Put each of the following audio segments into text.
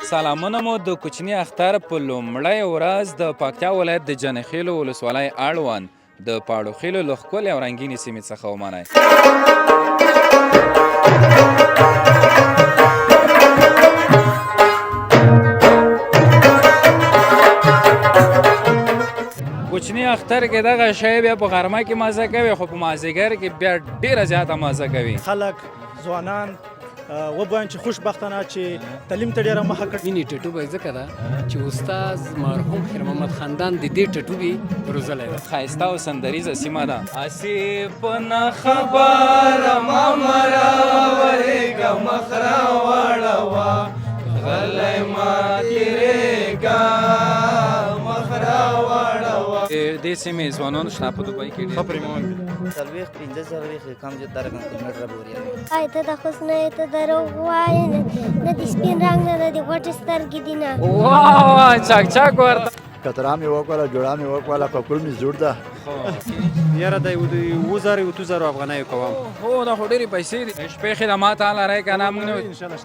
سلامونه مو د کوچني اختر په لومړۍ ورځ د پکتیا ولایت د جنخیلو ولسوالۍ اړوند د پاړوخیلو له ښکلې او رنګینې سیمې څخه ومنئ. کوچني اختر کې دغه شی بیا په غرمه کې مزه کوي، خو په مازدیګر کې بیا ډېره زیاته مزه کوي. خلک ځوانان وبایم چې خوشبختانه چې تعلیم ته ډېره مخه کړي. مینې ټټوبی ځکه ده چې استاد مرحوم خیر محمد خندان د دې ټټوبي روزلی ده. ښایسته او سندریزه سیمه ده. اسې په نه خبره مه راورېږه، مخ راواړوه، غلی مه تېرېږه، مخ راواړوه. دې سیمې ځوانانو شته په دوبۍ کې ډېر څلوېښت پنځه څلوېښت کم زیات 10 کیلومتره پورې ای ته د حسن ای ته د روغ وایې نه د سپین رنګ نه د غوټې سترګې دي نه. واه چاک چاک ورته کترا مې وکړله، جوړه مې وکړله، پکول مې زوړ ده. یاره د 2000 افغانیو کوم. هو دا خو ډېرې پیسې دي. شپې خدمات لرئ که نه؟ موږ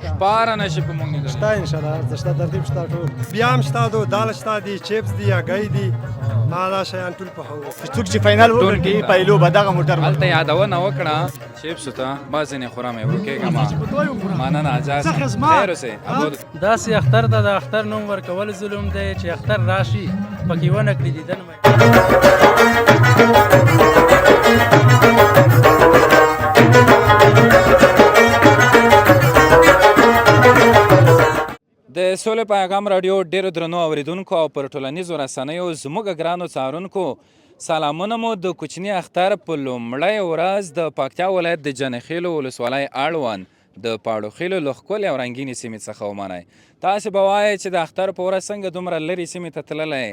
شپاره نه شي په موږ نه شته انشاءالله شته ترتیب شته ټول. بیا هم شته دو دال شته دي، چپس دي، هګۍ دي، ما دا شیان ټول پخوو. څوک چې فاینل وکړي پیلو به دغه موټر هلته یادونه وکړه چپسو ته بعضې نه خورم یې ورو کېږه مننه اجازه خیر اوسئ. داسې اختر ته د اختر نوم ورکول ظلم دی چې اختر راشي پکې ونه کړي دیدن د سولې پیغام راډیو ډېرو درنو اورېدونکو او پر ټولنیزو رسنیو زموږ ګرانو څارونکو سلامونه مو د کوچني اختر په لومړۍ ورځ د پکتیا ولایت د جنخیلو ولسوالۍ اړوند د پاړوخیلو له ښکلې او رنګینې سیمې څخه ومنئ. تاسې به وایئ چې د اختر په ورځ څنګه دومره لرې سیمې ته تللی؟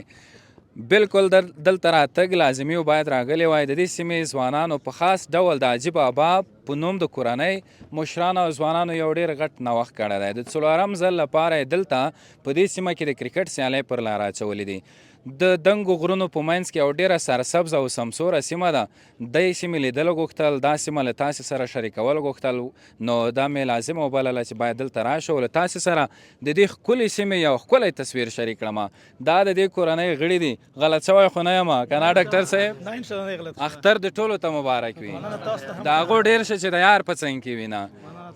بالکل دلته راتګ لازمي و باید راغلی وای. د دې سیمې ځوانانو په خاص ډول د عجیب بابا په نوم د کورنۍ مشرانو او ځوانانو یو ډېر غټ نوښت کړی دی. د څلورم ځل لپاره یې دلته په دې سیمه کې د کرکټ سیالۍ پر لار اچولې دي. د دنګو غرونو په منځ کې یو ډېره سرسبزه او سمسوره سیمه ده. دې سیمې لیدل غوښتل، دا سیمه له تاسې سره شریکول غوښتل، نو دا مې لازمه وبلله چې باید دلته راشه او له تاسې سره د دې ښکلې سیمې یو ښکلی تصویر شریک کړم. دا د دې کورنۍ غړي دي. غلط شوی خو نه یم که نه ډاکټر صاحب؟ اختر د ټولو ته مبارک وي. د هغو ډېر شه چې د یار په څنګ کې وي نه.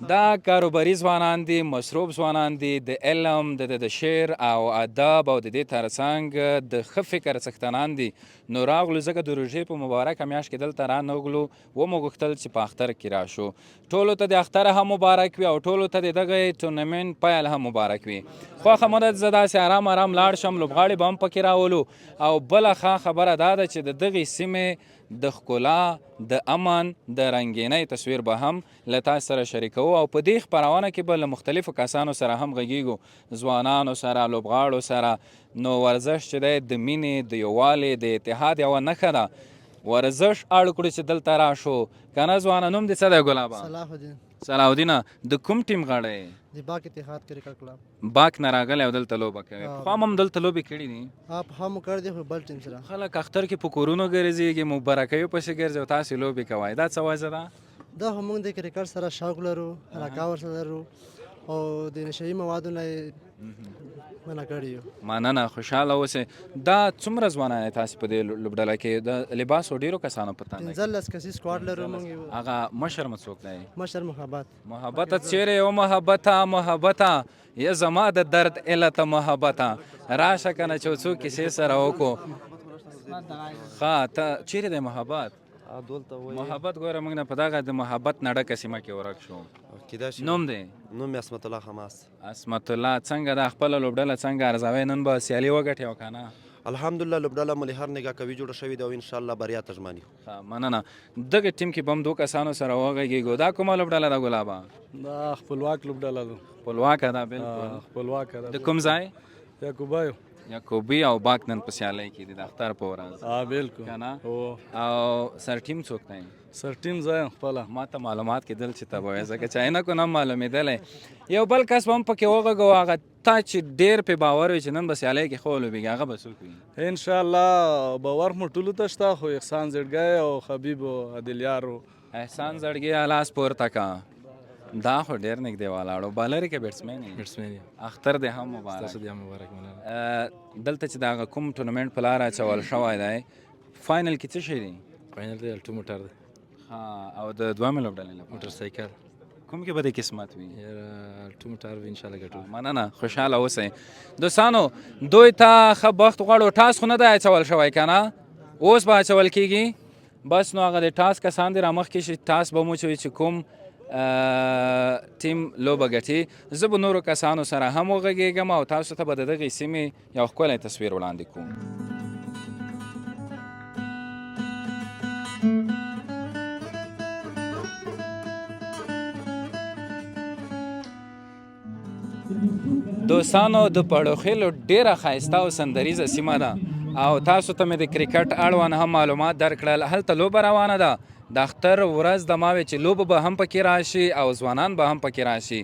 دا کاروباري ځوانان دي، مصروف ځوانان دي، د علم د شعر او ادب او د دې ترڅنګ د ښه فکر څښتنان دي. نو راغلو ځکه د روژې په مبارکه میاشت کې دلته رانغلو، ومو غوښتل چې په اختر کې راشو. ټولو ته د اختر هم مبارک وي او ټولو ته د دغه ټورنمنټ پیل هم مبارک وي. خوښه مو ده زه داسې ارام لاړ شم، لوبغاړي به هم پکې راولو. او بله ښه خبره دا ده چې د دغې سیمې د ښکلا، د امن، د رنګینۍ تصویر به هم له تاسو سره شریکوو او په دې خپرونه کې به له مختلفو کسانو سره هم غږیږو، ځوانانو سره، لوبغاړو سره. نو ورزش چې دی د مینې، د یووالي، د اتحاد یوه نښه ده. ورزش اړ کړو چې دلته راشو. که نه ځوانه نوم دې څه دی ګلابه؟ صلاح الدینه. د کوم ټیم غړی؟ د باک اتحاد کرکټ کلب. باک نه راغلی او دلته لوبه کوي. پخوا هم دلته لوبې کړي دي؟ پخوا مو کړی دی خو بل ټیم سره. خلک اختر کې په کورونو ګرځېږي، مبارکیو پسې ګرځي او تاسې لوبې کوئ. دا څه وجه ده؟ دا خو موږ د کرکټ سره شوق لرو، علاقه ورسره لرو او د نشهیي موادو نه منع کړي یو. مننه، خوشحاله اوسئ. دا څومره ځوانان تاسې په دې لوبډله کې؟ د لباسو ډېرو کسانو په تن 15 کسي سکواډ لرو موږ. هغه مشر مو څوک دی؟ مشر محبت. چیرې و محبته یا زما د درد علت محبته، راشه که نه چې څو کیسې سره وکړو. ښه ته چیرې دی محبت؟ محبت ګوره موږ نه په دغه د محبت نه ډکه سیمه کې ورک شو. نوم دی؟ نوم یې عصمت الله حماس. عصمت الله، څنګه دا خپله لوبډله څنګه ارزوئ؟ نن به سیالي وګټې او که نه؟ الحمدلله لوبډله مو له هر نګاه قوي جوړه شوې ده او انشاءالله بریا ته ژمن یو. مننه. دغه ټیم کې به هم دوه کسانو سره وغږېږو. دا کومه لوبډله ده ګلابه؟ دا خپلواک لوبډله ده. خپلواکه ده؟ بالکل خپلواکه ده. د کوم ځای؟ یعقوبیو. یعقوبي او باک نن په سیالۍ کې دي د اختر په ورځ. بالکل. که نه؟ او سر ټیم څوک دی؟ سر ټیم زه یم خپله. ما ته معلومات کېدل چې ته به وایې ځکه چې عینکو نه معلومېدلی. یو بل کس به هم پکې وغږو، هغه تا چې ډېر پې باور وي چې نن به سیالۍ کې ښه ولوبېږي، هغه به څوک وي؟ انشاءالله باور مو ټولو ته شته، خو احسان زړګی او خبیب او عدلیار. احسان زړګي لاس پورته که. دا خو ډېر نږدې ولاړو بالر کې بیټسمین یې بیټسمین یم اختر دې هم مبارک تاسو دې هم مبارک مننه دلته چې دغه کوم ټورنمنټ په لاره اچول شوی دی فاینل کې څه شی دی فاینل دی الټو موټر دی او د دویمې لوبډلې لپاره موټر سایکل کوم کې به د قسمت وي الټو موټر به انشاءالله ګټو مننه خوشحاله اوسئ دوستانو دوی ته ښه بخت غواړو ټاس خو نه دی اچول شوی که نه اوس به اچول کېږي بس نو هغه د ټاس کسان دي رامخکې شي ټاس به مو چې کوم ټیم لوبه ګټي زه به نورو کسانو سره هم وغږېږم او تاسو ته به د دغې سیمې یو ښکلی تصویر وړاندې کوم دوستانو د پړوخېلو ډېره ښایسته او سندریزه سیمه ده او تاسو ته مې د کرکټ اړوند هم معلومات درکړل هلته لوبه روانه ده د اختر ورځ د ماوې چې لوبه به هم پکې راشي او ځوانان به هم پکې راشي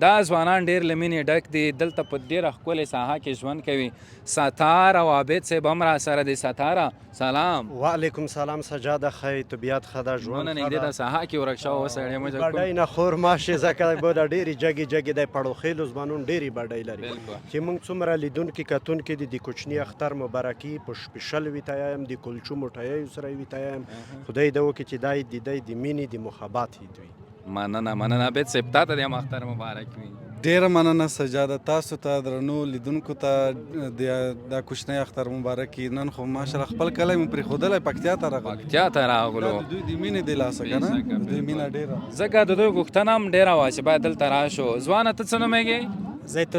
دا ځوانان ډېر له مینې ډک دي دلته په ډېره ښکلې ساحه کې ژوند کوي ستار او عابد صاحب هم راسره دی ستاره سلام وعلیکم سلام سجاده ښه طبیعت ښه ده ژوند ښه ده د ساحه کې ورک شوی وسړی مو بډای نه خور ماشې ځکه به د ډېرې جګې جګې دی پړوخېلو ځوانون ډېرې بډۍ لري چې موږ څومره لیدونکي کتونکي دي د کوچني اختر مبارکي په شپېشل ویته یم د کلچو موټیو سره ویته یم خدای دې وکړي چې دا د دی د مینې د محبت عید وي مننه عابد صاحب تا ته د اختر مبارک وي ډیره مننه سجاده تاسو ته درنو لیدونکو ته دا کوچنی اختر مبارک نن خو ماشاءالله خپل کلی مو پرېښودلی پکتیا ته راغلو پکتیا ته راغلو دوی د مینې د لاسه که نه دوی مینه ډېره ځکه د دوی غوښتنه هم ډېره وه چې باید دلته راشو ځوانه ته څه نومېږې زیت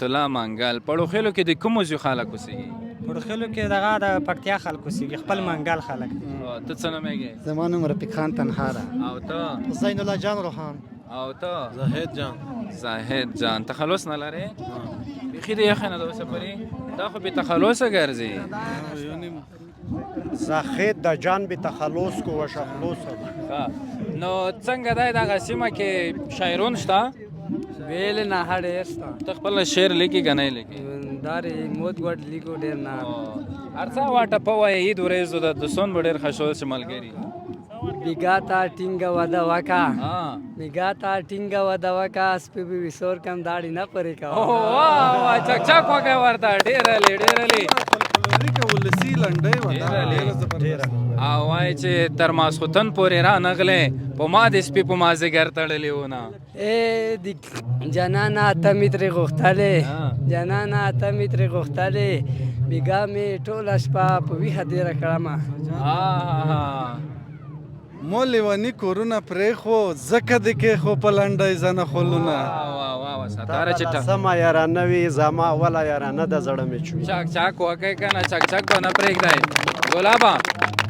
الله منګل پړوخېلو کې د کومو زیو خلک اوسېږي پړوخېلو کې دغه د پکتیا خلک اوسېږي خپل منګل خلک دي ته څه نومېږې زما نوم رفیق خان تنها ده او ته حسین الله جان روحان او ته زاهد جان تخلص نه لرې بیخي د یخې نه د اوسه پورې دا خو بې تخلصه ګرځي زاهد د جان بې تخلص کو و شخلوصه نو څنګه دی دغه سیمه کې شاعرون شته ویل نه ډېر شته ته خپل شعر لیکي که نه لیکي دا رې موت ګوډ لیکو ډېر نه هر څه واټپه وایي عید ورځو د دوستان به ډېر خوشحال شي ملګري بیګا ته ټینګه وده وکا بیګا ته ټینګه وده وکا سپی به وسور کم داړي نه پرې کا واه چک چک وکا ورته ډېرلی ولسی لنډۍ وه او وایي چې تر ماسخوتن پورې را نغلې په ما د سپي په مازدیګر تړلې ونه د جنانه ته مې ترې غوښتلې جنانه ته مې ترې غوښتلې بیګا مې ټوله شپه په ویښه تېره کړمه مو لیوني کورونه پرېښو ځکه د کېښو په لنډۍ زنه خلونه سمه یارانه وي زما اوله یارانه د زړه مې چوي چک چک وکئ که نه چک چک به نه پرېږدی ګلابه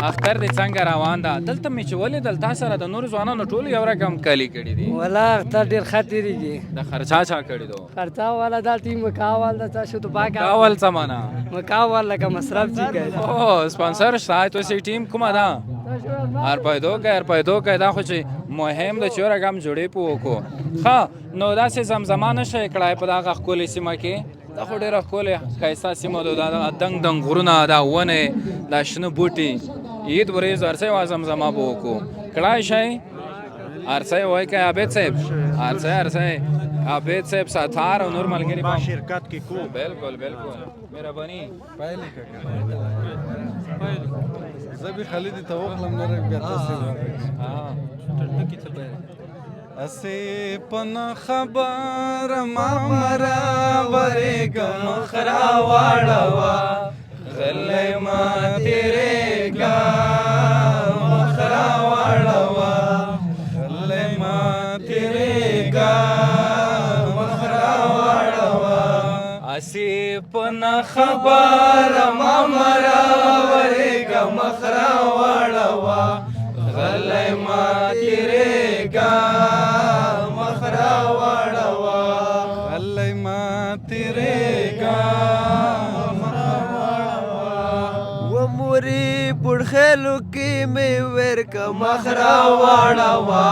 اختر دې څنګه روان ده دلته مې چې ولیدل تا سره د نورو ځوانانو ټول یو رقم کالي کړي دي والله اختر ډېر ښه تېرېږي د خرچا چا کړي دو خرچا والا دا ټیم مکاول ده تاسو تو باګه کاول څه معنا مکاول لکه مصرف چې کوي سپانسر شته تاسو ټیم کومه ده هر پیدو که دا خو چې مهم ده چې یو رقم جوړې په وکړو ښه نو داسې زمزمه نشئ کړی په دغه ښکلې سیمه کې دا خو ډېره ښکلې ښایسته سیمه ده دا دنګ دنګ غرونه دا ونې دا شنه بوټي عید ورځ هر څه یوه زمزمه به وکړو کړای شئ هر څه یې وایي که عابد صاحب هر څه عابد صاحب ستار او نور ملګري ما شرکت کې کو بالکل مهرباني پایلې زه به خالد ته وخلم نه بیا تاسو اسې پنه خبر ما مرا ورګم خرا واړوا غلې ما تیرې کا مخرا واړوا غلې ما تیرې کا مخرا واړوا اسې پنه خبر ما مرا ورګم خرا واړوا غلې ما تیرې کا مخرا واړوا غلې ما تیرې کا موري پړخلو کې مې ورکه مخرا واړوا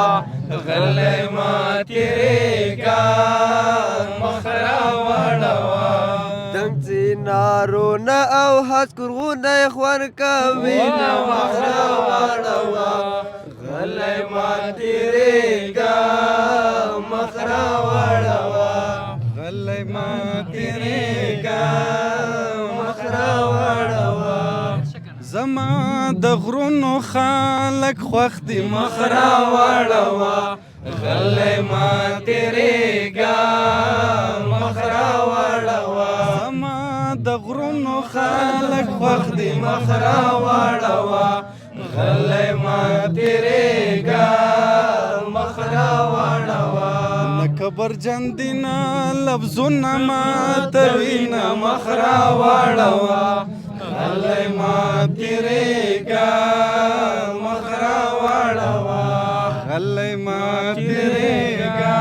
غلې ما تیرې کا مخرا واړوا دنګ نارونه او هسکرغونه خوان کوي مخرا واړوا غلی ما تیریږه مخ راواړوه غلی ما تیریږه مخ راواړوه زما د غرونو خلک خوښ دي مخ راواړوه غلی ما تیریږه مخ راواړوه زما د غرونو خلک خوښ دي مخ راواړوه غلی ما تیریږه مخ راواړوه نه کبرجن دي نه لفظونه ماتوي نه مخ راواړوه غلی ما تیریږه مخ راواړوه غلی ما تیریږه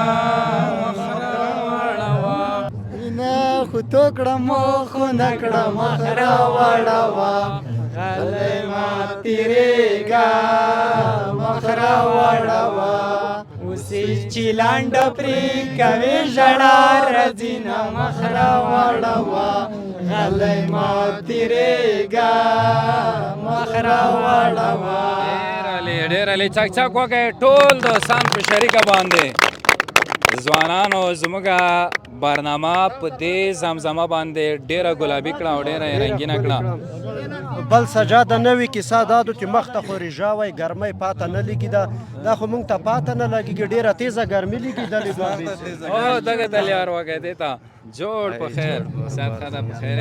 مخ راواړوه نه خو تو کړم خو نه کړم مخ راواړوه غلی ما تیریږه مخ راواړوه اوسې چې لانډه پرې کوې ژړا راځي نه مخ راواړوه غلی ما تیریږه مخ راواړوه ډېر علي چک چک وکړئ ټول دوستان په شریکه باندې ځوانانو زموږ برنامه په دې زمزمه باندې ډېره ګلابي کړه او ډېره یې رنګینه کړه بل سجاده نوې کیسه دا ده چې مخ ته خو رژا وای ګرمۍ پاته نه لګي دا خو موږ ته پاته نه لګېږي ډېره تیزه ګرمي لګېدلې او دغه تلیار وکړئ دې ته جوړ په خیر سات خدا په خیر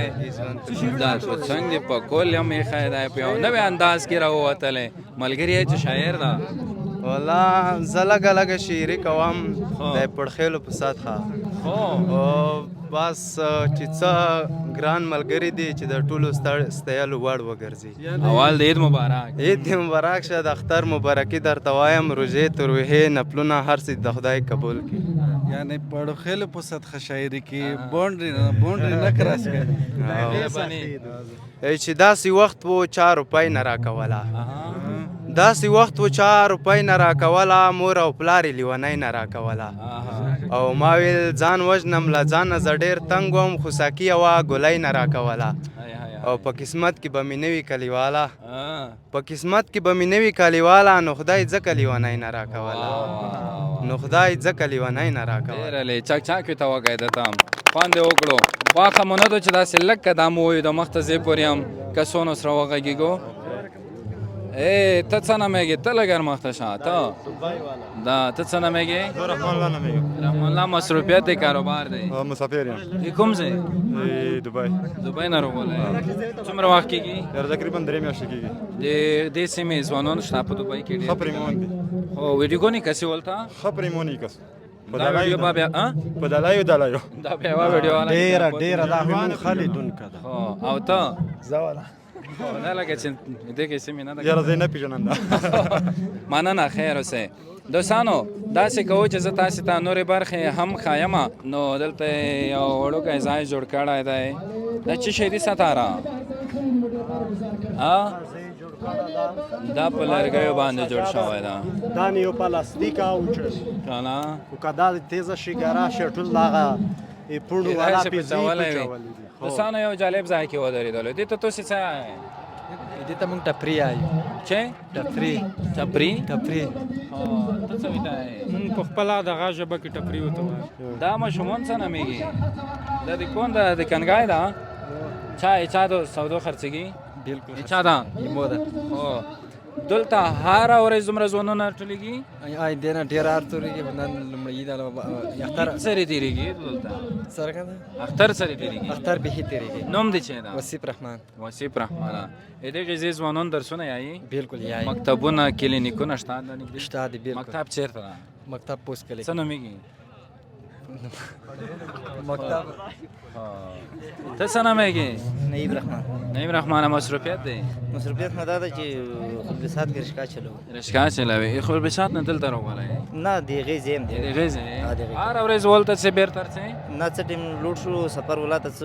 دا څه څنګه په کول هم یې ښه دی په یو نوی انداز کې راووتلی ملګری یې چې شاعر ده والله زه لږه لږه شاعري کوم د پړخیلو په سطحه بس چې څه ګران ملګري دي چې د ټولو ستایلو وړ وګرځي اول د عید مبارک عید دې مبارک شه د اختر مبارکي درته وایم روژې ترویحې نفلونه هر څه د خدای قبول کړي یعنی پړخیلو په سطحه شاعري کې بونډري نه کراس کوي چې داسې وخت و 4 روپۍ نه راکوله داسې وخت و 4 روپۍ نه راکوله مور او پلار یې لیونۍ نه راکوله او ما ویل ځان وژنم له ځانه زه ډېر تنګ وم خو ساقي یوه ګولۍ نه راکوله او په قسمت کې به مې نه وي کلیواله په قسمت کې به مې نه وي کلیواله نو خدای ځکه لیونۍ نه راکوله نو خدای ځکه لیونۍ نه راکوله ډېر علي چک چک یې ته وکړئ د ته خوند یې وکړو واخه مو نه ده چې داسې لږ قدم ووایو د مخ ته ځې پورې هم کسونو سره وغږېږو ته څه نومېږې ته لږ مخته شه ته دا ته څه نومېږې رحمان الله نومېږم رحمان الله مصروفیت دی کاروبار دی مسافر یم کوم ځای دبی نه راغلی څومره وخت کېږي تقریبا 3 میاشتې کېږي د دې سیمې ځوانان شته په دبۍ کې ډېر ښه پریمون دي خو ویډیوګونې کسې ولته ښه پریمونی کس دا ویډیو به بیا په دلایو دا بیا یوه ویډیو ډېره دا مې خو خلیدونکه ده او ته زه والا دا لکه چې دغې سیمې نه ده یاره زه یې نه پېژنم دا مننه خیر اوسئ دوستانو داسې کوو چې زه تاسې ته نورې برخې هم ښایم نو دلته یو وړوکی ځای جوړ کړی دی دا څه شی دي ستاره دا په لرګیو باندې جوړ شوی ده دا نه یو پلاستیک اوچه که نه خو که دا تیزه شي ګره شي ټول دغه پوڼو والا پیزې پچولی دي دوستانو یو جالب ځای کې ودرېدلو دې ته تاسې څه دې ته موږ ټپري وایو چې ټپري ټپري ټپري ته څه وایي موږ په خپله دغه ژبه کې ټپري ورته وایو دا ماشومان څه نومېږي دا د کون د کنګای ده چا د سودو خرڅېږي بالکل چا ده ایمو ده دلته هره ورځ دومره ځوانونه راټولېږي دې نه ډېر هر تورېږي نن لومړی عید اختر سره تېرېږي دلته څرنګه ده اختر سره تېرېږي اختر بهي تېرېږي نوم دې چې ده وصیف رحمان وصیف رحمان دغې ځای ځوانان درسونه یایي بالکل یایي مکتبونه کلینیکونه شته شته دي بالکل مکتب چېرته ده مکتب پوسټ کلی څه نومېږي مکتب ته څه نومېږي نعیم رحمان نعیم رحمان مصروفیت دی مصروفیت نه دا ده چې خلبسات کې رشکا چلو رشکا چلوي خلبسات نه دلته راغلی نه د هغې ځای هم دی د هغې ځای هره ورځ ولته څه بېرته څه نه څه ټیم لوټ شو سفر ولاته څه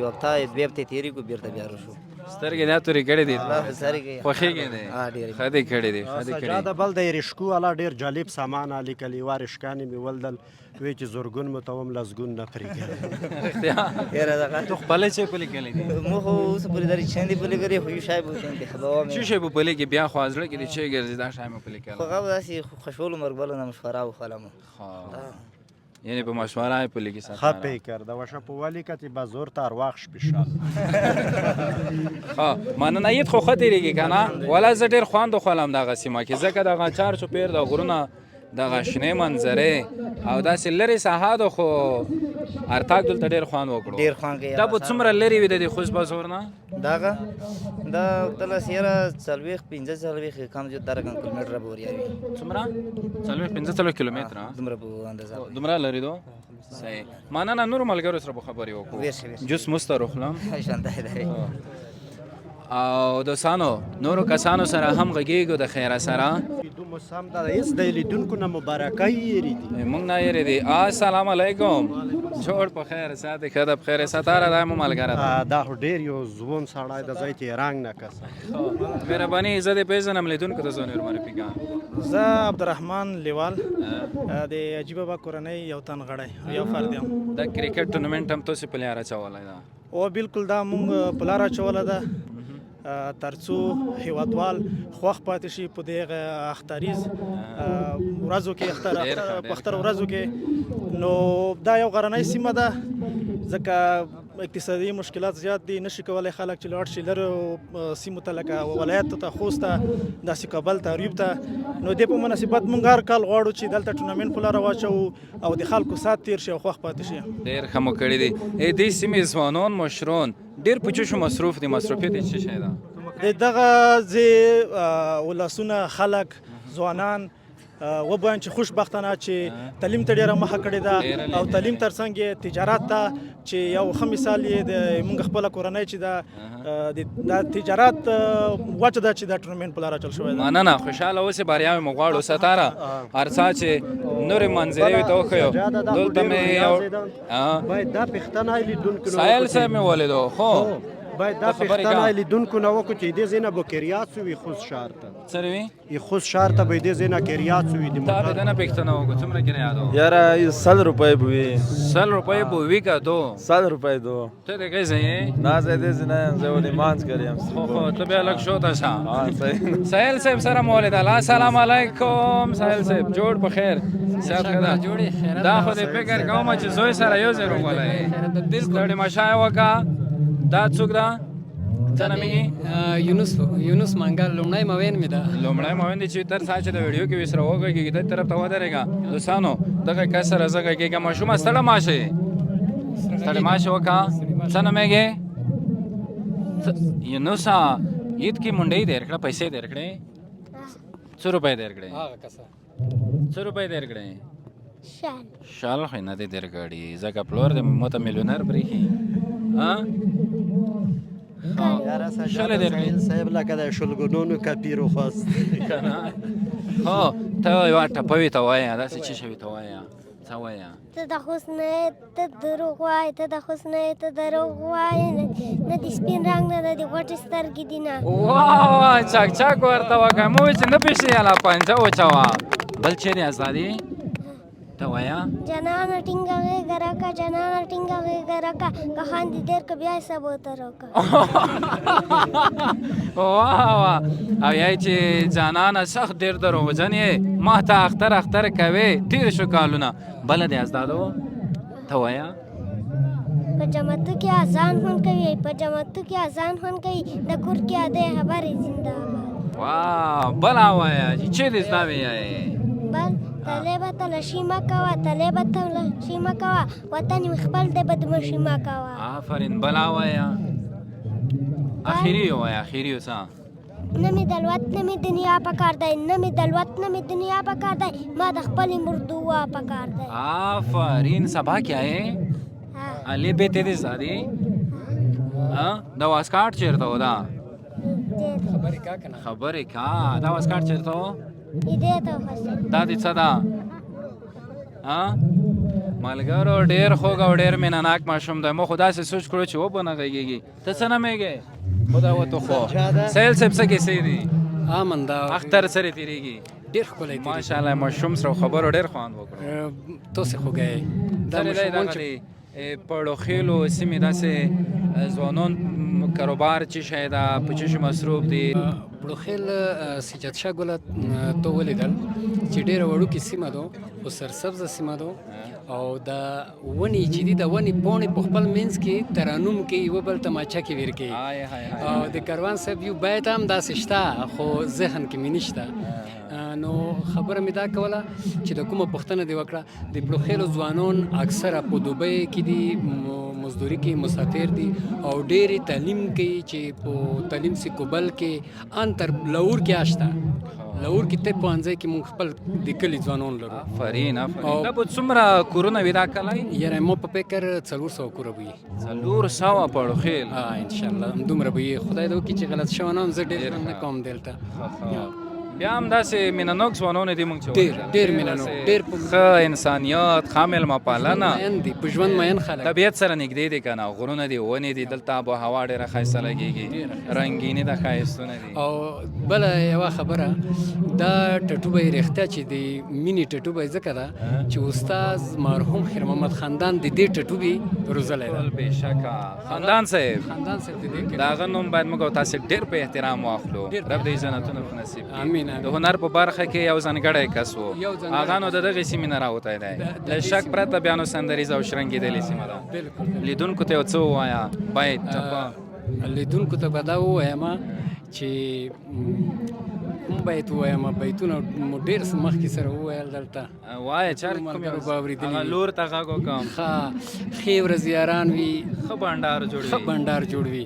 یو هفته 2 هفتې تېرې کړو بېرته بیا شو سترګې دا تورې کړې دي الله په سر کې خوښېږي دی ښه دې کړې دي ښه دې کړې سجاده بل د رشکو والا ډیر جالب سامان علی کلی وارشکانې مې ولدل وی چې زورګون متوم لزګون نه پرېږدي یاره دغه تو خپله چې پلي کړې دي مو خو اوس پورې درې چندې پلي کړې خو یو شی به انتخابوه مې څه شی به پلي کې بیا خو زړه کې دې چې ګرځي دا شی مې پلي خو کړل هغه داسې خوشحالو مرګبلو نه مشوره وخلمه یعنی په مشوره یې پلي کې ښه پیکر د وشه په والي کتې به زور ته ارواح شپېشال مننه عید خو ښه تېرېږي که نه ولا زه ډېر خوند وخولم دغه سیمه کې ځکه دغه چار چوپیر د غرونه دغه شنې منظرې او داسې لرې ساحه ده خو ارتاک دلته ډېر خوند وکړو ډېر خوند کوي دا به څومره لرې وي د دې خوست بازور نه دغه دا تلس یاره 40-45 کم زیات 10 کیلومتره به وریاوي څومره 40-45 کیلومتره دومره به اندازه دومره لرې دو صحیح مننه نورو ملګرو سره به خبرې وکړو جوس مسته روخلم ژوندی دی او دوستانو نورو کسانو سره هم غږیږو د خیره سره دومره سم دا هیڅ د لیدونکو نه مبارکۍ یېرې دي موږ نه یېرې دي السلام علیکم جوړ په خیر ساده ښه ده په خیر ستاره دا مو ملګری ده دا خو ډېر یو ځوان سړی د ځای ته یې رنګ نه کسه مهرباني زه دې پېژنم لیدونکو ته زونیر معرفي کوم زه عبدالرحمن لیوال د عجیب بابا کورنۍ یو تن غړی یو فرد یم دا کرکټ ټورنمنټ هم تاسو په لاره چولای دا او بالکل دا مونږ په لاره چوله ده ترڅو هیوادوال خوښ پاتې شي په دغه اختریز ورځو کې اختر ورځو کې نو دا یو غرنۍ سیمه ده ځکه اقتصادي مشکلات زیات دي نشي کولای خلک چې لاړ شي لرو سیمو ته لکه ولایت ته خوست ته داسې کابل ته ریوب ته نو دې په مناسبت مونږ هر کال غواړو چې دلته ټورنمنټ په لاره واچو او د خلکو سات تیر شي او خوښ پاتې شي ډېر ښه مو کړي دي دې سیمې ځوانان مشرون ډېر په چشو مصروف دي مصروفیت یې څه شی ده دغه ځای ولسونه خلک ځوانان وبایم چې خوشبختانه چې تعلیم ته ډېره مخه کړې ده او تعلیم ترڅنګ یې تجارت ته چې یو ښه مثال یې د موږ خپله کورنۍ چې ده د تجارت وجه ده چې دا ټورنمنټ په لاره چل شوی ده مننه خوشحاله اوسې بریاوې مو غواړو ستاره هر څه چې نورې منظرې ورته وښیو دلته مې یو باید دا پښتنه لیدونکو سایل صاحب مې ولیدو خو باید دا پښتنه لیدونکو نه وکړو چې دې ځای نه به کریات سوي خوست ښار ته څه وي خوست ښار ته به دې ځای نه کریات سوي تا به دنه پښتنه وکړو څومره کریات و یاره 100 روپۍ به وي 100 روپۍ به وي که دو 100 روپۍ دو ته د کوم ځای یې نه زه دې ځای نه یم زه ولې مانځ کریم خو ته بیا لږ شوته شه سهیل صاحب سره مو ولیدل السلام علیکم سهیل صاحب جوړ په خیر صحت ښه ده دا خو دې فکر کوم چې زوی سره یو ځای روغلی ستړې مشه یې وکړه دا څوک ده څه نومېږي یونس منګل لومړی موین مې ده لومړی موین دی چې تر ساه چې د ویډیو کې وسره وغږېږي دې طرف ته ودرېږه دوستانو دغه کس سره زه غږېږم ماشومه ستړی ماشې ستړی ماشې وکړه څه نومېږي یونسه عید کې منډۍ دیر کړه پیسې دیر کړې څو روپۍ دیر کړې څو روپۍ دیر کړې شال خو نه دی دیر کړي ځکه پلور دی مو ته میلیونر برېښي شل دې صاحب لکه د شلګونونو کپیر وخواست هو ته یو ټپوي ته وایه داسې څه شوي ته وایه څه وایه ته د خوست نه ته دروغ وایې ته د خوست نه ته دروغ وایې نه د سپین رنګ نه د غوټې سترګې دي نه واه چاک چاک ورته وکړه مو چې نه پېښې یاله پنجه وچوه بل چیرې ازادي ته وایه جنانه ټینګه غېږه راکړه جنانه ټینګه غېږه راکړه که خاندې ډېر که بیا یې سبو ته راکړه واه او یای چې جانانه سخت ډېر دروغجن یې ما ته اختر اختر کوې تېر شو کالونه بله دې ازدادو ته وایه په جماعتو کې اذان هون کوي په جماعتو کې اذان هون کوي د کور کې ادې خبرې زنده واه بله وایه چې چیرې زده ویایې بل تلی به تلشي مه کوه تلی به تلشي مه کوه وطن مې خپل دی بدمشي مه کوه آفرین بله وایه اخري وایه اخري څه نه مې د لوت نه مې دنیا په کار دی نه مې د لوت نه مې دنیا په کار دی ما د خپلې مردوا په کار دی آفرین سبا کیا ہے علی بیتے دې زادي دا واسکاټ چیرته و دا خبرې کا دا واسکاټ چیرته و دا دې څه ده ملګرو ډېر خوږ او ډېر مینه ناک ماشوم دی مو خو داسې سوچ کړو چې وبه نه غږېږي ته څه نومېږې خدا وته خو سهیل صاحب څه کیسې دي امن دا اختر سره تیریږي ډیر ښکلی تیریږي ماشاءالله مشوم سره خبرو ډیر خوند وکړو تاسې خو ګئ دا مشومان چې پړوخیلو سیمې داسې ځوانان کاروبار چې شی ده په څه شي مصروف دي پړوخیل سجاد شاه ګله ته ولیدل چې ډېره وړوکې سیمه ده خو سرسبزه سیمه ده او د ونې چې دي د ونې پاڼې په خپل منځ کې ترانوم کوي یوه بل تماچه کې ویر کوي او د کاروان صاحب یو بیت هم داسې شته خو ذهن کې مې نشته نو خبره مې دا کوله چې د کومه پوښتنه دې وکړه د پړوخیلو ځوانان اکثره په دوبۍ کې دي مزدوري کوي مسافر دي او ډېرې تعلیم کوي چې په تعلیم سي کوبل کې ان تر لور کې اشته لور کې ته پوهنځی کې مونږ خپل د کلي ځوانان لرو آفرین آفرین دا به څومره کورونه وي دا کلی یاره ما په فکر 400 کوره به وي 400 پړوخیل انشاءالله دومره به وي خدای دې وکړي چې غلط شوی نه هم زه ډېر نه کوم دلته بیا هم داسې مینهناک ځوانان دي موږ چې ډېر مینهناک ډېر ښه انسانیت ښه میلمه پالنه مین دي په ژوند مین خلک طبیعت سره نږدې دي که نه غرونه دي ونې دي دلته آب و هوا ډېره ښایسته لګېږي رنګیني د ښایستونه دي او بله یوه خبره دا ټټوبی رښتیا چې د مینې ټټوبی ځکه ده چې استاد مرحوم خیر محمد خاندان د دې ټټوبي روزلی ده بېشکه خاندان صاحب خاندان صاحب د دې د هغه نوم باید موږ او تاسې ډېر په احترام واخلو رب دې جنتونه په نصیب کړي امین د هنر په برخه کې یو ځانګړی کس و هغه نو د دغې سیمې نه راوتی دی له شک پرته بیا نو سندریزه او شرنګېدلې سیمه ده لیدونکو ته یو څه ووایه باید لیدونکو ته به دا ووایم چې کوم بیت ووایم بیتونه مو ډېر څه مخکې سره وویل دلته وایه چېرې کوم یو هغه لور ته غږ وکړم ښه ښې ورځ یاران وي ښه بنډار جوړ وي ښه بنډار جوړ وي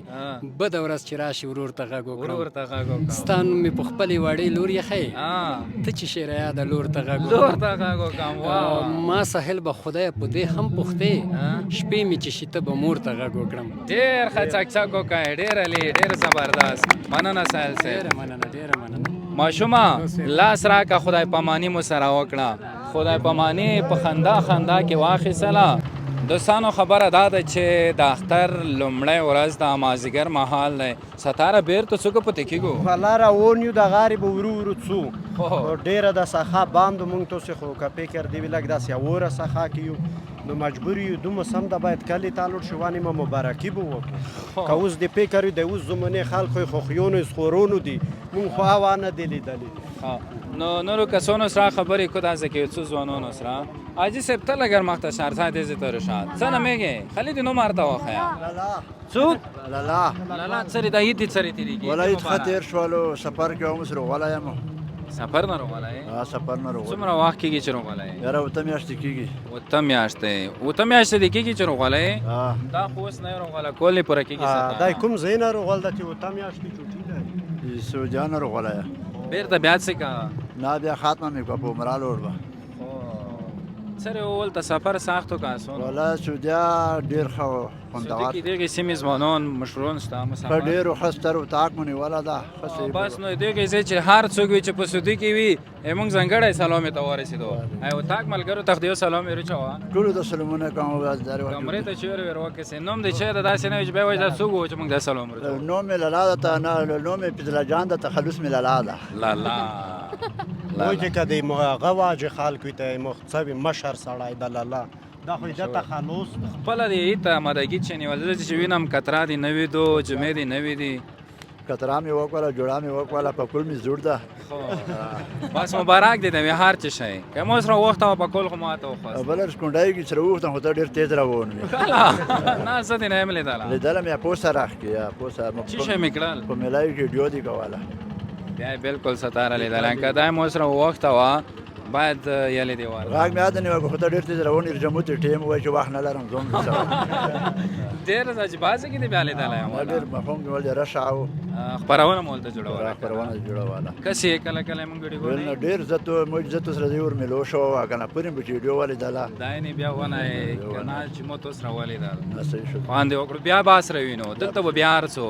بده ورځ چې راشي ورور ته غږ ورور ته غږ وکړم ستا نوم مې په خپلې وړې لور یې ښیې ته چې شعر یاده لور ته غږ لور ته غږ وکړم ما ساحل به خدای په دې هم پوښتې شپې مې چې شي ته به مور ته غږ وکړم ډېر ښه چکچک وکړی ډېر علي ډېر زبردست مننه ساحل صاحب ډېره مننه ډېره مننه ماشومه لاس راکه خدای پاماني مو سره وکړه خدای پاماني په خندا خندا کې واخیستله دوستانو خبره دا ده چې د اختر لومړی ورځ د مازدیګر مهال دی ستاره بیرته څوک پاتې کېږو په لاره روان یو د غارې به ورو ورو څو ډېره د سخا باندې مونږ تاسې خو که فکر دی وي لږ داسې اوره سخا کې یو نو مجبور یو دومره سم ده باید کلي ته لوړ شو وانې ما مبارکي به وکړو که اوس د فکر د اوس زمانې خلکو خوښیونو سخورونو دي مونږ خو هوا نه دی لیدلې نو نورو کسانو سره خبرې کو داسې که څو ځوانانو سره حاجی صاحب ته لگر مختصر دیزی تو رشاد څه نمیگی خالی دی نمار تا واخیا څوک لالا لالا څری د هیت څری تیریږي ولایت خطر شوالو سفر کې هم سره ولایم سفر نه روغلای سفر نه روغلای څومره وخت کېږي چې روغلای یاره وته میاشتې کېږي وته میاشتې دی کېږي چې روغلای دا خو اوس نه روغله کولې پوره کېږي دا کوم ځای نه روغل ده چې وته میاشتې چوټي ده سعودیان روغلای بیرته بیا څه کا نه بیا خاتمه مې کو په عمره لوړ به سره اول ته سفر سختو کا اسون ولا سعودیا ډیر خو خوندور کې دغه سیمې ځوانان مشرون ستا مسافر ډیر خستر او تاک منی ولا دا بس نو دغه چې هر څوک چې په سعودي کې وي موږ ځنګړی سلام ته ورسېدو او تاک ملګرو ته دیو سلام یې رچوا ټول د سلامونه کوم وازدار و کمرې ته چیر ورو کې نوم دې چې دا داسې نه وي به وای دا څوک چې موږ د سلام ورته نوم لالا ته نه نوم پدلا جان د تخلص مې لالا ده لالا وای چې کدی مغه واجه خلکو ته مختصب مشر سړای د لالا دا خو د تخلص خپل دې ته مدګی چې نیول چې وینم کترا دی نوې دو جمعې دی نوې دی کترا مې وکړه جوړا مې وکړه په کول مې جوړ ده بس مبارک دې د هر څه شي کوم سره وخت په کول خو ماته خو بلر سکونډای کی سره وخت خو ډیر تیز روان نه څه دې نه ملي داله لیدل مې پوسه راخ یا پوسه مې څه شي میکړل په ملای ویډیو دی کوله بیا بالکل ستاره لیدل کدا مو سره وخت وا باید یالې دی واره راګ مې اته نه خو ته ډیر تیز روان رجموت ټیم وای چې واخ نه لرم زوم ډیر ځج بازه کې دی بیا لیدل ما ډیر مفهوم دی ولې راشاو خبرونه مولته جوړوله خبرونه جوړوله کسي کله کله مونږ ډیګو ول ډیر زته موږ زته سره دی ور ملو شو کنه پرې ویډیو ولې دلا دای نه بیا ونه کنه چې مو تو سره ولې دل صحیح شو باندې وکړو بیا باس روینو دلته بیا ارڅو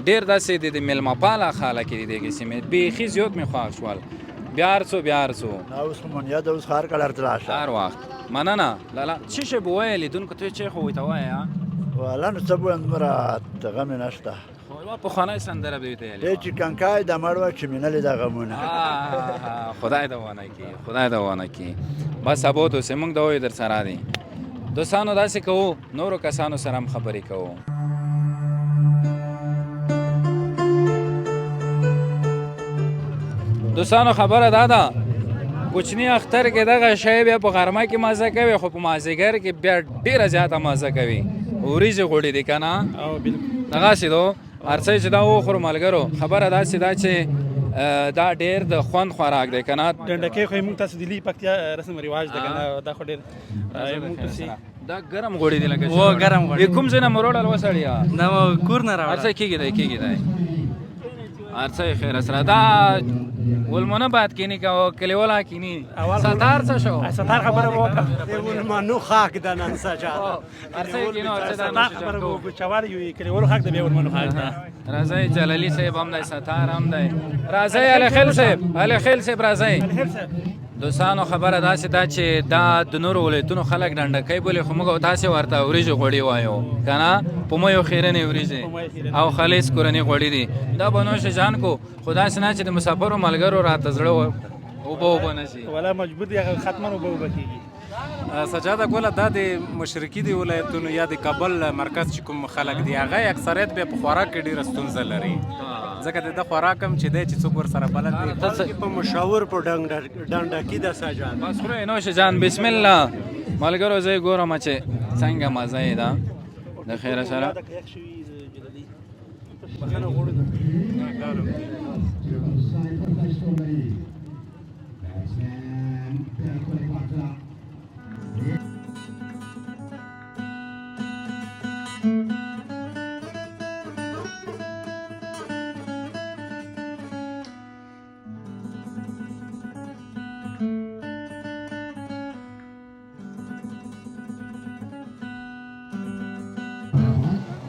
ډیر داسې د ملما پالا خاله کې دیږي سیمه بیخي زیات می خواښ شول بیا ارڅو اوس مون یاد اوس خار کلر تراشه هر وخت مننه لالا چې شه بوې لیدونکو ته چې خو وته وایا ولا نو څه بو مرات غم نشته پخوانی سندره به ویلې دی چې کنکای د مړوه چې مینلې د غمونه خدای د وانه کی خدای د وانه کی بس ابو ته سیمنګ د وې در سره دي دوستانو داسې کوو نورو کسانو سره هم خبرې کوو دوستانو خبره دا ده کوچني اختر کې دغه شی بیا په غرمه کې مزه کوي خو په مازدیګر کې بیا ډېره زیاته مزه کوي وریځې غوړي دي که نه دغسې دو هر څه چې دا وخورو ملګرو خبره داسې ده چې دا ډېر د خوند خوراک دی که نه ډنډکۍ خو موږ تاسو دلی پکتیا رسم رواج دی که نه دا خو ډېر دا ګرم غوړي دي لکه ګرم غوړي کوم ځای نه مو راوړل وسړیه دا کور نه هر څه کېږي دی هر څه خیر سره دا ولمونه باد کینی که کلیوالا کینی ستار څه شو ستار خبره وکړه ولمنو خاک د نن سجاده هر څه کینو هر څه ستار خبره وکړه چوال یو کلیوالو خاک د بیا ولمنو خاک ده راځي جلالی صاحب هم دی ستار هم دی راځي علي خیل صاحب راځي دوستانو خبره داسې ده چې دا د نورو ولایتونو خلک ډنډکۍ بولي خو موږ تاسې ورته وریژې غوړي وایو که نه په میو خیرنې وریژې او خالص کورني غوړي دي دا به نوش جان کو خو داسې نه چې د مسافرو ملګرو راته زړه اوبه نه شي ولا مجبور دي هغه ختمه اوبه کېږي سجاده ګوله دا د مشرقي دی ولایتونو یا د کابل مرکز چې کوم خلک دي هغه اکثریت بیا په خوراک کې ډېره ستونزه لري ځکه د ده خوراک هم چې دی چې څوک ورسره بلد دی په مشاور په ډنډکي د سجاده بس خورئ نوش جان بسم الله ملګرو زه یې ګورم چې څنګه مزه یې ده د خیره سره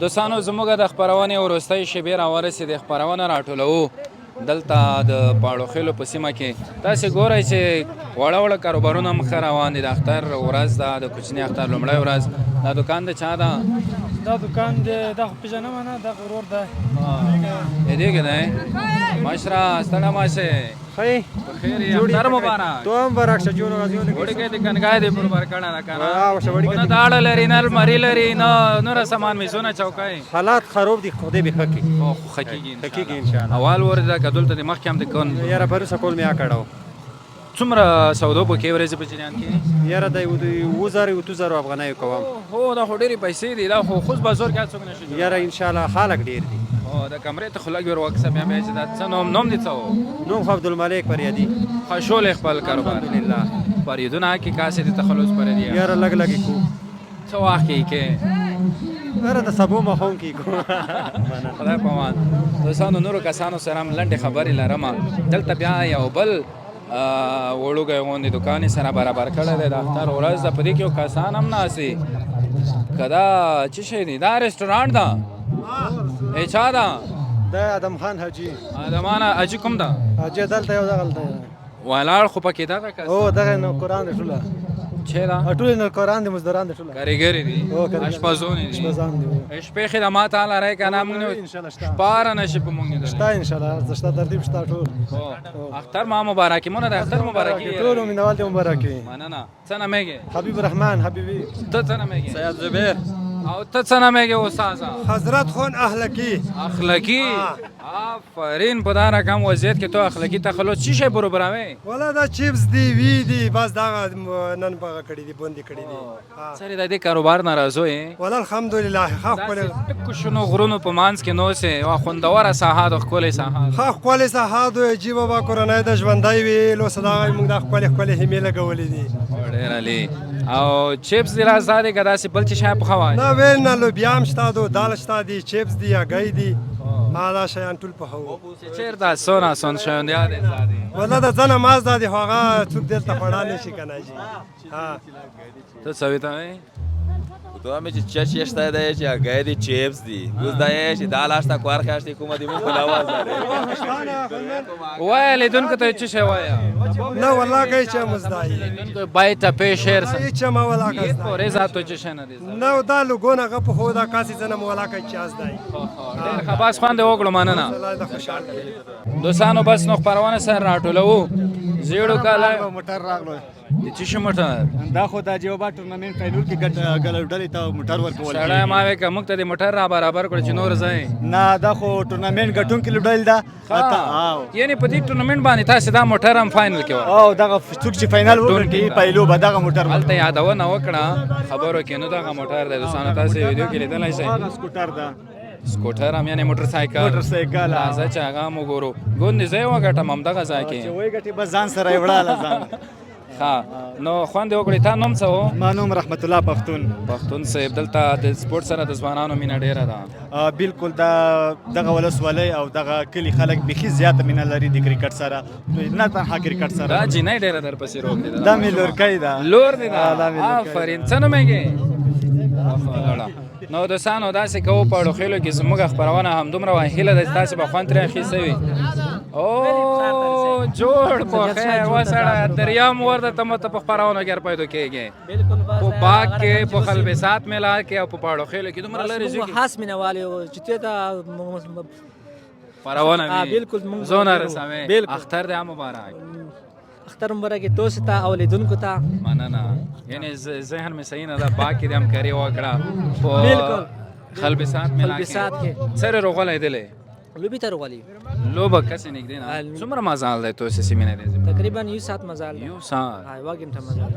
دوستانو زموږ د خپرونې وروستۍ شیبې راورسېدې خپرونه راټولوو دلته د پاړوخیلو په سیمه کې تاسې ګورئ چې وړه وړه کاروبارونه مخه روان دي د اختر ورځ ده د کوچني اختر لومړۍ ورځ دا دوکان د چا ده دا دوکان دی دا خو پېژنم نه دا ورور دی دې کې دی مشره ستړی مه شئ خی بخیر یې اختر مبارک تو هم برعکس جوړ راځو وړکې د کنګای دی برابر کړه نه کنه نه داړه لري نه الماري لري نه نور سامان میزونه چوکای حالات خراب دي خدای به خکې او خکېږي ان شاء الله اول ورته کدل ته مخ کې هم د کون یاره پرسه کول میا کړو څومره سودو په کې ورځ په جریان کې یاره د 2000 افغانۍ کوم هو دا خو ډېرې پیسې دي دا خو خود بازار کې څوک نشي یاره ان شاء الله خلک ډېر دي او د کمرې ته خلک ور وکسه بیا مې چې دا څه نوم دي څه نوم عبدالملک پریادي خوشول خپل کاروبار الحمدلله پریدونه کې کاسې د تخلص پر دی یاره لګ لګي کو څه واخ کې یاره د سبو مخون کې کو خدای پامان دوستانو نورو کسانو سره هم لنډې خبرې لرم دلته بیا یو بل وړوکی غوندې دوکان سره برابر کړی دی د اختر ورځ ده په دې کې یو کسان هم ناستي که دا څه شی دی دا رسټورانټ ده چا ده دا ادم خان حاجي ادمان حاجي کوم ده حاجي دلته یو دغلته ولاړ خو پکې دغه کس او دغه نو قرآن دی ټوله چې دا ټول نو قرآن دی مزدوران دی ټوله کاریګری دي اشپزون دي شپې خدمات اعلی راي کنه موږ شپاره نشي په موږ نه شته ان شاء الله زشته ترتیب شته ټول اختر ما مبارکي مونږ د اختر مبارکي ټول مینوال دی مبارکي مننه څه نامېږي حبیب الرحمن حبیبی ته څه نامېږي سید زبیر او ته څه نامېږي استاد حضرت خون اخلاقی آفرین په دا رقم وضعیت کې تو اخلاقی تخلص چی شی برابروي ولا دا چیپس دی وی دی بس دا نن پغه کړی دی بوندې کړی دی سره د دې کاروبار ناراضو یې ولا الحمدلله خو کو شنو غرونو په مانس کې نو سه او خوندوره ساحه د خپل ساحه خو خپل ساحه د جی بابا کورنۍ د ژوندۍ وی لو صدا موږ د خپل همې لګولې دي ډېر علي او چیپس دی راځي کدا سی بل چې شای په خوای نه وین نه لوبیام شته دو دال شته دي چیپس دی اگای دی ما دا شیان ټول په هو چیرته سونا سون شون دی ولا د ځنه ماز د هغه څوک دلته پړاله شي کنه جی ها ته څه وې تو هم چې چش یشته دی چې هګۍ دی چیپس دی اوس دا یې چې دا لاشته کوار خیاشتې کومه دی مونږ په لاواز لري وایه لیدونکو ته چه شی وایه نه والله که هیچ هم زدایی باید تپې شعر هیچ هم والله که زدایی ریزا تو چه شی نه دی نه دا لوګونه هغه په خو دا کاسې زنم والله که هیچ زدایی ډېر ښه بس خوند یې وکړو مننه دوستانو بس نو خپرونه سره راټولوو زیړو کاله موټر راغلو د څه شي موټر دا خو د جیوبا ټورنمنټ فاینل کې ډلې ته موټر ورکول سړی ما وې که موږ ته د موټر را برابر کړو چې نور ځای نه دا خو ټورنمنټ ګټونکي لوبډلې ده یعنې په دې ټورنمنټ باندې تاسې دا موټر هم فاینل کې او دغه څوک چې فاینل وګټي پایلو به دغه موټر هلته یادونه وکړه خبرو کې نو دغه موټر دی دوستانو تاسې ویډیو کې لیدلی شئ سکوټر ده سکوټر هم یعنې موټرسایکل راځه چې هغه هم وګورو ګوندې زه یې وګټم همدغه ځای کې چې وګټې بس ځان سره یې وړاله ځان ښه نو خوند یې وکړې تا نوم څه و ما نوم رحمت الله پښتون پښتون صاحب دلته د سپورټ سره د ځوانانو مینه ډېره ده بالکل دغه ولسوالۍ او دغه کلي خلک بیخي زیاته مینه لري د کرکټ سره نه تنها کرکټ سره دا جینۍ ډېره درپسې روغ دی دا مې لورکۍ ده لور دی ده آفرین څه نومېږي نو دوستانو داسې کوو په اړوخېلو کې زموږ خپرونه همدومره وه هیله ده چې تاسې به خوند ترې اخیستی وي او جوړ په خیر وسړی دریم ور درته مو ته په خپرونو کې پیدا کېږي په باغ کې په خلبسات میله کې او په اړوخېلو کې دومره لرې ځي خاص مینهوال یو چې ته ته خپرونه وي بالکل زونه رسوي اختر دی مبارک اختر مبارک تاسو ته او لیدونکو ته مننه یعنې ذهن مې صحیح نه ده باغ کې دې همکاري وکړه په خلبسات میله کې سره روغلی دلی لوبې ته روغلی لوبه کسې نږدې نه څومره مزال دی تاسې سیمې نه دی تقریبا یو ساعت مزال یو ساعت یوه ګنټه مزال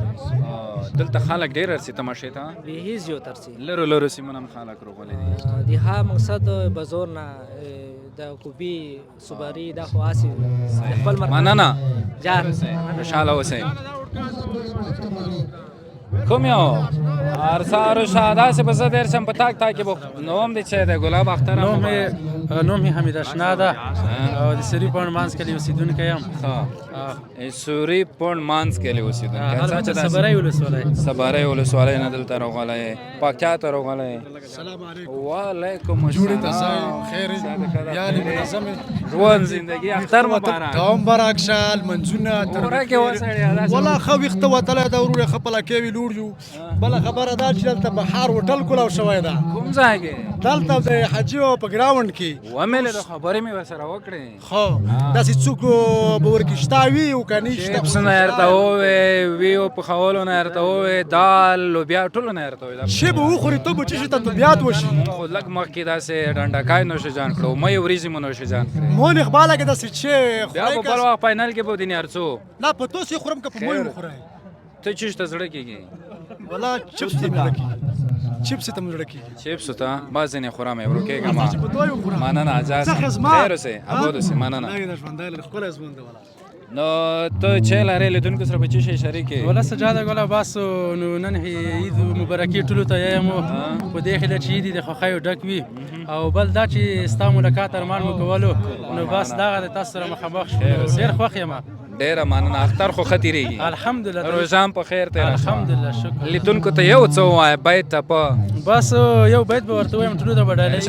دلته خلک ډېر رسي تماشې ته بیخي زیات رسي لرو سیمونه هم خلک روغلی دي د ها مقصد بازار نه د کوبي صباري دا خو هسې خپل مننه جان خوشحاله اوسئ کوم یو ارسار و شاداسې به زه دېر شم په تاک تاکې به نوم دې چې دی ګلاب اختر نوم یې حمید اشنا ده او د سوري پوڼ منځ کلي اوسېدونکی یم سوري پوڼ منځ کلي اوسېدونکی صبرۍ ولسوالۍ صبرۍ ولسوالۍ نه دلته راغلی یې پاکیا ته راغلی یې وعلیکم السلام خیر یعنی منظم ژوند زندگی اختر مبارک دوام مبارک شه لمنځونه خوراک یې وسړی والله ښه ویښته وتلی ده ورور یې ښه پلاکې وي لوړ یو بله خبره دا چې دلته بهار هوټل کولاو شوی ده کوم ځای کې دلته د حاجي په ګراونډ کې ومې د خبرې مې ورسره وکړې خو داسې څوک به ورکې شته وي او که نه شته چپس نه درته ووې ویو پخولو نه درته ووې دال لوبیا ټولو نه درته ووې شی به وخورې ته به چې شي ته طبیعت وشي خو لږ مخکې داسې ډنډکای نوشه جان کړو مې وریځې مو نوشه جان کړې مون اقباله کې داسې چې بیا به بل وخت فاینل کې به دینې هرڅو نه په تاسې خورم که په مو وخورئ ته چیش ته زړه کېږي والله چپس ته مې زړه کېږي چپس ته مې زړه کېږي چپس ته بعض ځینې خورم یې ورو کېږم مننه اجازه خیر اوسئ اباد اوسئ مننه نو ته چې لرې لیدونکو سره په څه شی شریک یې والله سجاده ګله باسو نو نن عید مبارکي ټولو ته وایم په دې هیله چې عید د خوښیو ډک وي او بل دا چې ستا ملاقات ارمان مو کولو نو بس دغه د تاسو سره مخامخ شو ډېر خوښ یم ډېره مننه اختر خو ښه تېرېږي الحمدلله روژان په خیر تېره شوه الحمدلله شکر لیدونکو ته یو څه ووایه بیت ته په بس یو بیت به ورته وایم ټولو ته به ډالۍ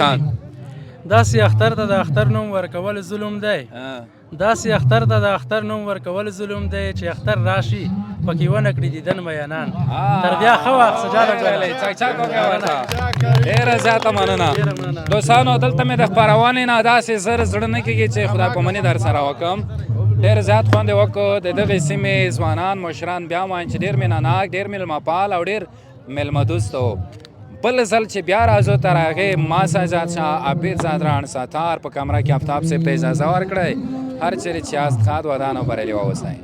داسې اختر ته د اختر نوم ورکول ظلم دی داسې اختر ته د اختر نوم ورکول ظلم دی چې اختر راشي پکې ونه کړي دیدن میانان تر بیا ښه وخت سجاده ګله چاک وکړه ورته ډېره زیاته مننه دوستانو دلته مې د خپرونې نه داسې زر زړه نه کېږي چې خدای په مني در سره وکړم ډېر زیات خوند یې وکړو د دغې سیمې ځوانان مشران بیا وایم چې ډېر مینه ناک ډېر میلمه پال او ډېر میلمه دوست و بل ځل چې بیا راځو تر هغې ما سجاد شاه عبید زادران ستار په کمره کې آفتاب صاحب ته اجازه ورکړئ هر چیرې چې یاست ښاد ودان او بریالي واوسئ